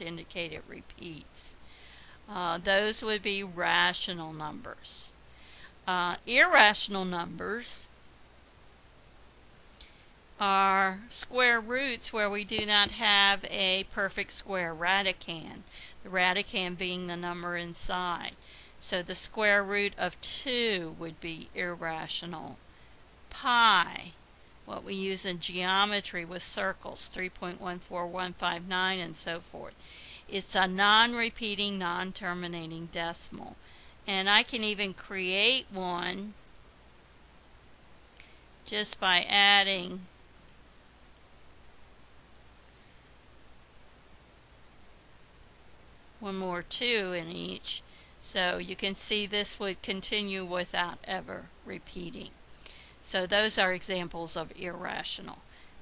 to indicate it repeats. Those would be rational numbers. Irrational numbers are square roots where we do not have a perfect square radicand, the radicand being the number inside. So the square root of 2 would be irrational. Pi, what we use in geometry with circles, 3.14159 and so forth. It's a non-repeating, non-terminating decimal. And I can even create one just by adding one more 2 in each. So you can see this would continue without ever repeating. So those are examples of irrational.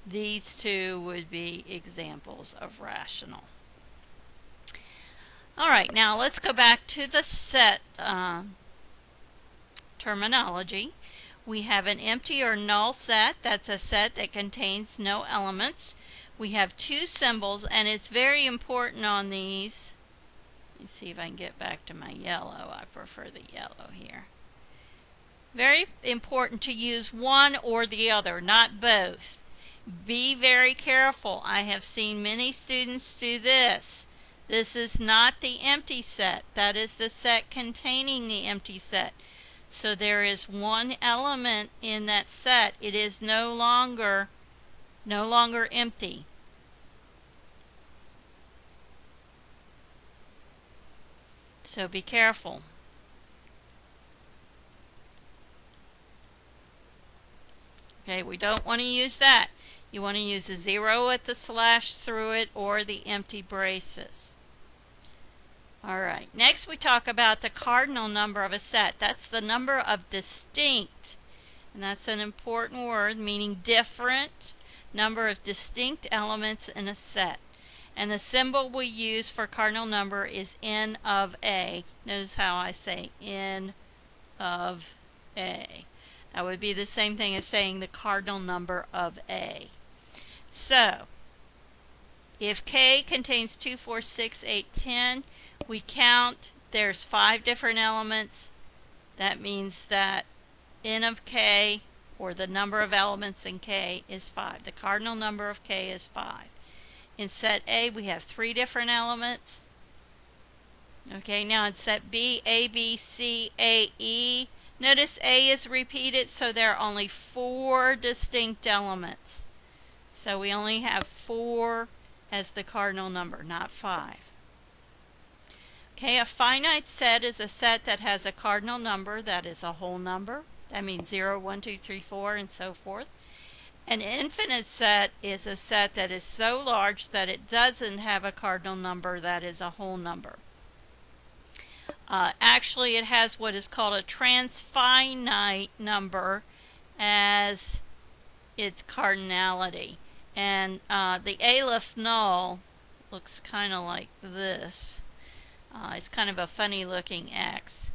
These two would be examples of rational. All right, now let's go back to the set terminology. We have an empty or null set. That's a set that contains no elements. We have 2 symbols, and it's very important on these. Let me see if I can get back to my yellow. I prefer the yellow here. Very important to use one or the other, not both. Be very careful. I have seen many students do this. This is not the empty set. That is the set containing the empty set. So there is one element in that set. It is no longer empty. So be careful. Okay, we don't want to use that. You want to use a 0 at the slash through it or the empty braces. All right, next we talk about the cardinal number of a set. That's the number of distinct, and that's an important word, meaning different, number of distinct elements in a set. And the symbol we use for cardinal number is N of A. Notice how I say N of A. That would be the same thing as saying the cardinal number of A. So, if K contains 2, 4, 6, 8, 10, we count, there's 5 different elements. That means that N of K, or the number of elements in K, is 5. The cardinal number of K is 5. In set A, we have 3 different elements. Okay, now in set B, A, B, C, A, E, notice A is repeated, so there are only 4 distinct elements. So we only have 4 as the cardinal number, not 5. Okay, a finite set is a set that has a cardinal number that is a whole number. That means 0, 1, 2, 3, 4, and so forth. An infinite set is a set that is so large that it doesn't have a cardinal number that is a whole number. Actually, it has what is called a transfinite number as its cardinality. And the Aleph null looks kind of like this. It's kind of a funny looking X.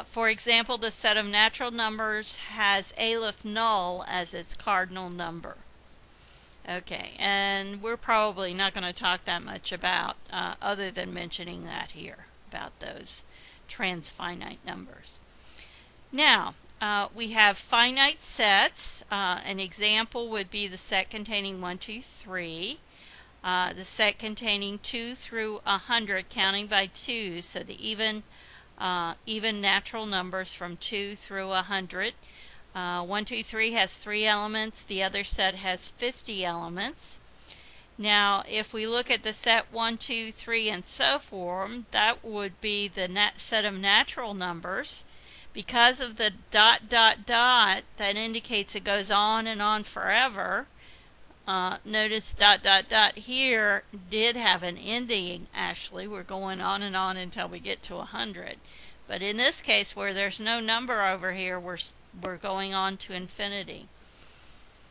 For example, the set of natural numbers has Aleph null as its cardinal number. Okay, and we're probably not going to talk that much about other than mentioning that here, about those transfinite numbers. Now, we have finite sets. An example would be the set containing 1, 2, 3. The set containing 2 through 100, counting by 2, so the even natural numbers from 2 through 100. 1, 2, 3 has 3 elements. The other set has 50 elements. Now, if we look at the set 1, 2, 3, and so forth, that would be the set of natural numbers. Because of the ... that indicates it goes on and on forever. Notice ... here did have an ending. Actually, we're going on and on until we get to 100. But in this case, where there's no number over here, we're going on to infinity.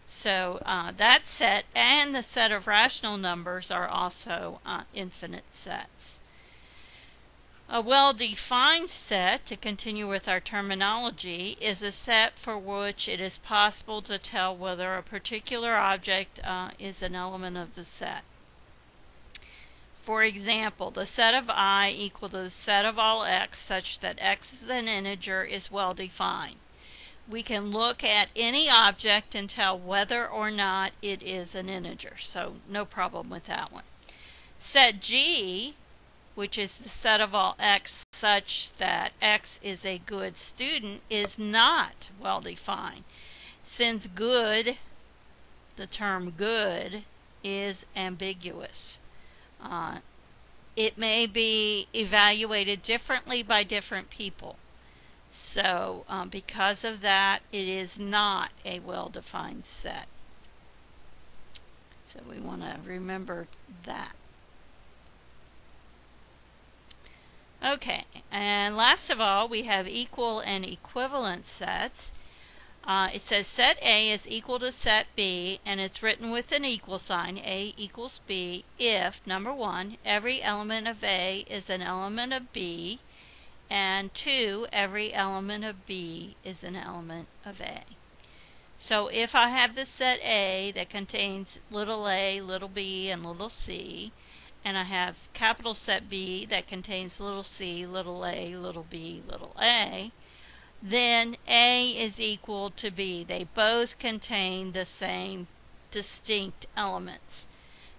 So that set and the set of rational numbers are also infinite sets. A well-defined set, to continue with our terminology, is a set for which it is possible to tell whether a particular object is an element of the set. For example, the set of I equal to the set of all x such that x is an integer is well defined. We can look at any object and tell whether or not it is an integer, so no problem with that one. Set G, which is the set of all x such that x is a good student, is not well defined, since good, the term good, is ambiguous. It may be evaluated differently by different people. So because of that, it is not a well-defined set. So we want to remember that. Okay, and last of all, we have equal and equivalent sets. It says set A is equal to set B, and it's written with an equal sign, A equals B, if, number one, every element of A is an element of B, and 2, every element of B is an element of A. So if I have the set A that contains little a, little b, and little c, and I have capital set B that contains little c, little a, little b, little a, then A is equal to B. They both contain the same distinct elements.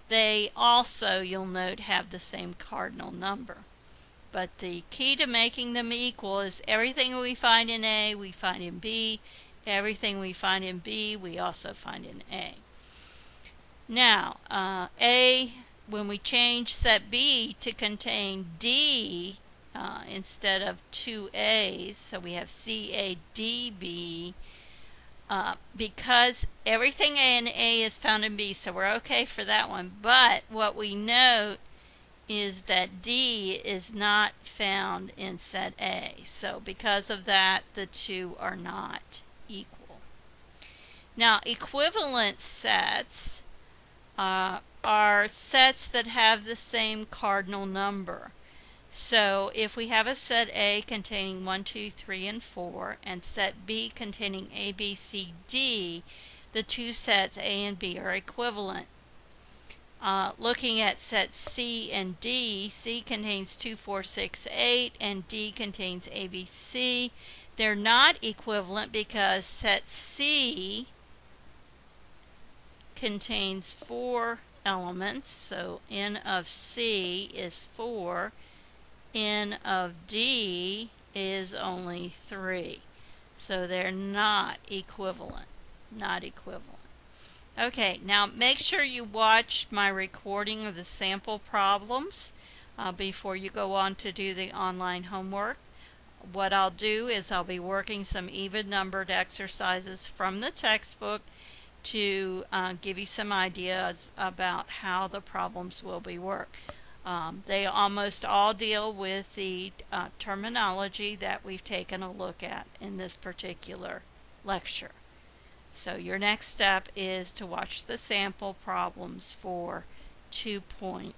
They also, you'll note, have the same cardinal number. But the key to making them equal is everything we find in A, we find in B. Everything we find in B, we also find in A. Now, A, when we change set B to contain D instead of two A's, so we have CADB, because everything in A is found in B, so we're okay for that one. But what we note is that D is not found in set A. So because of that, the two are not equal. Now, equivalent sets are sets that have the same cardinal number. So if we have a set A containing 1, 2, 3, and 4, and set B containing A, B, C, D, the two sets A and B are equivalent. Looking at sets C and D, C contains 2, 4, 6, 8, and D contains A, B, C. They're not equivalent because set C contains 4 elements, so N of C is 4, N of D is only 3. So they're not equivalent, Okay, now make sure you watch my recording of the sample problems before you go on to do the online homework. What I'll do is I'll be working some even numbered exercises from the textbook to give you some ideas about how the problems will be worked. They almost all deal with the terminology that we've taken a look at in this particular lecture. So your next step is to watch the sample problems for 2.1.